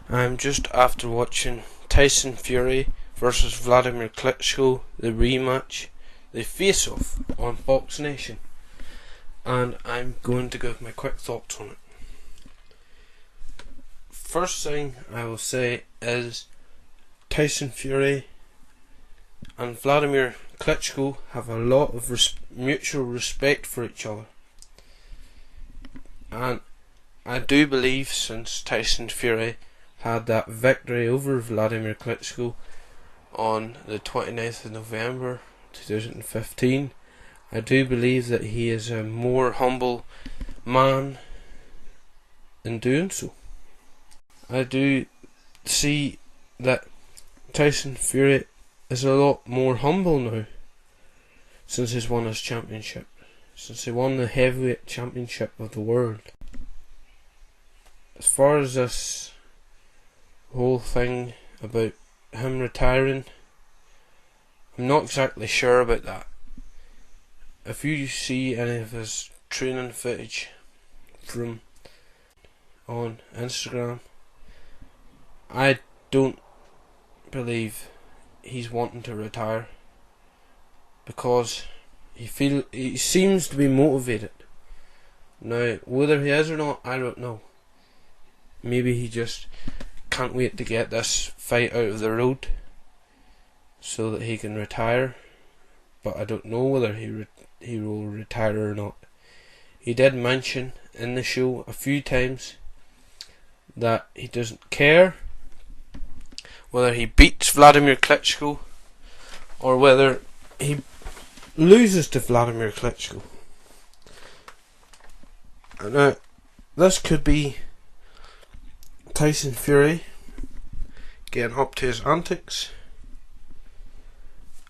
I'm just after watching Tyson Fury versus Wladimir Klitschko, the rematch, the face-off on Fox Nation, and I'm going to give my quick thoughts on it. First thing I will say is Tyson Fury and Wladimir Klitschko have a lot of mutual respect for each other, and I do believe since Tyson Fury had that victory over Wladimir Klitschko on the 29th of November 2015, I do believe that he is a more humble man in doing so. I do see that Tyson Fury is a lot more humble now since he's won his championship, since he won the heavyweight championship of the world. As far as this whole thing about him retiring, I'm not exactly sure about that. If you see any of his training footage from on Instagram, I don't believe he's wanting to retire, because he seems to be motivated. Now, whether he is or not, I don't know. Maybe he just can't wait to get this fight out of the road so that he can retire, but I don't know whether he will retire or not. He did mention in the show a few times that he doesn't care whether he beats Wladimir Klitschko or whether he loses to Wladimir Klitschko. Now, this could be Tyson Fury getting up to his antics.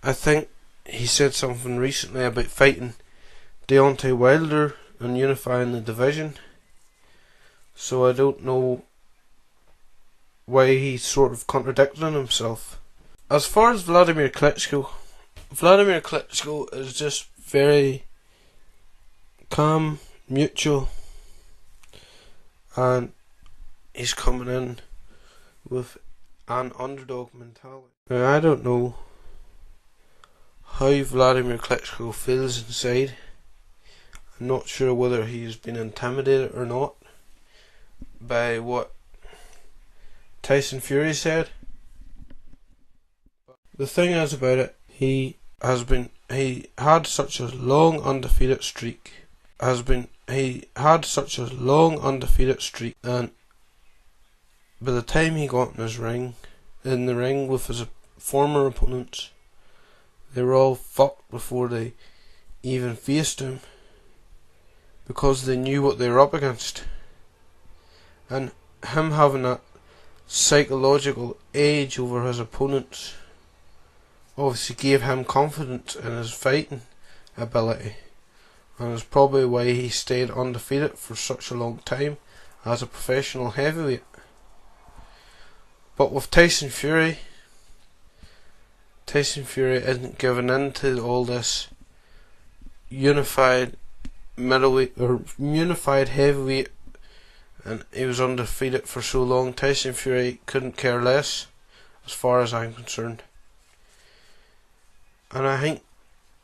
I think he said something recently about fighting Deontay Wilder and unifying the division, so I don't know why he's sort of contradicting himself. As far as Wladimir Klitschko is just very calm, mutual, and he's coming in with an underdog mentality. Now, I don't know how Wladimir Klitschko feels inside. I'm not sure whether he's been intimidated or not by what Tyson Fury said. The thing is about it, he had such a long undefeated streak, and by the time he got in the ring with his former opponents, they were all fucked before they even faced him, because they knew what they were up against. And him having that psychological edge over his opponents obviously gave him confidence in his fighting ability, and is probably why he stayed undefeated for such a long time as a professional heavyweight. But with Tyson Fury isn't giving in to all this unified middleweight or unified heavyweight, and he was undefeated for so long. Tyson Fury couldn't care less, as far as I'm concerned. And I think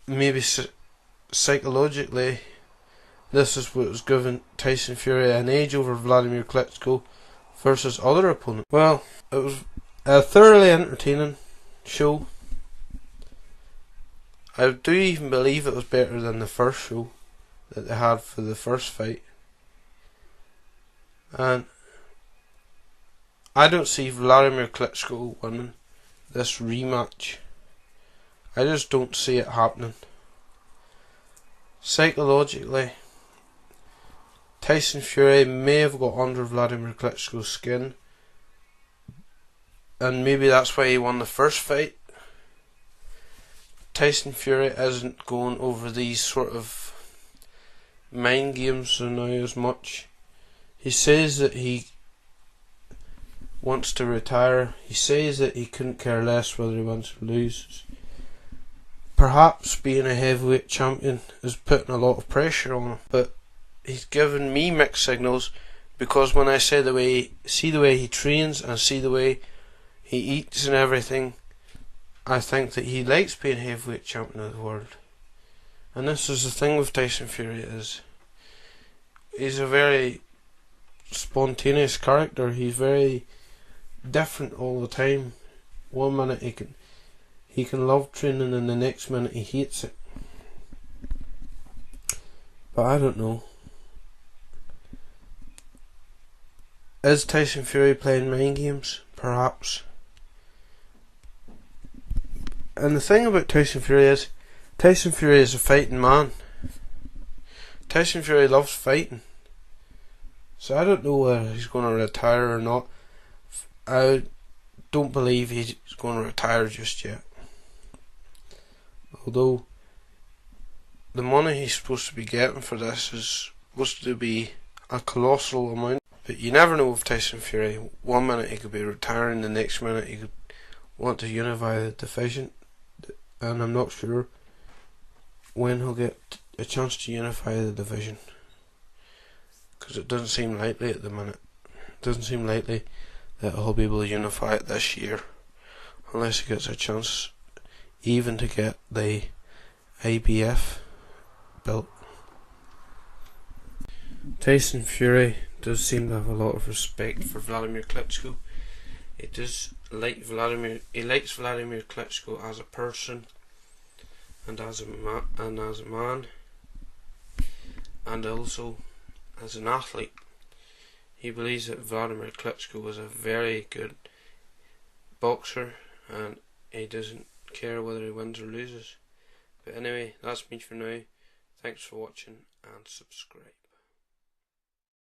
maybe psychologically this is what was giving Tyson Fury an edge over Wladimir Klitschko versus other opponents. Well, it was a thoroughly entertaining show. I do even believe it was better than the first show that they had for the first fight. And I don't see Wladimir Klitschko winning this rematch. I just don't see it happening. Psychologically, Tyson Fury may have got under Wladimir Klitschko's skin, and maybe that's why he won the first fight. Tyson Fury isn't going over these sort of mind games now as much. He says that he wants to retire. He says that he couldn't care less whether he wins or loses. Perhaps being a heavyweight champion is putting a lot of pressure on him, but he's given me mixed signals because when I see the way he trains and see the way he eats and everything, I think that he likes being heavyweight champion of the world. And this is the thing with Tyson Fury, is he's a very spontaneous character. He's very different all the time. One minute he can love training, and the next minute he hates it. But I don't know. Is Tyson Fury playing mind games? Perhaps. And the thing about Tyson Fury is a fighting man. Tyson Fury loves fighting. So I don't know whether he's going to retire or not. I don't believe he's going to retire just yet. Although the money he's supposed to be getting for this is supposed to be a colossal amount. But you never know with Tyson Fury. One minute he could be retiring, the next minute he could want to unify the division. And I'm not sure when he'll get a chance to unify the division, because it doesn't seem likely at the minute. It doesn't seem likely that he'll be able to unify it this year, unless he gets a chance even to get the IBF built. Tyson Fury does seem to have a lot of respect for Wladimir Klitschko. He likes Wladimir Klitschko as a person, and as a man, and also as an athlete. He believes that Wladimir Klitschko is a very good boxer, and he doesn't care whether he wins or loses. But anyway, that's me for now. Thanks for watching, and subscribe.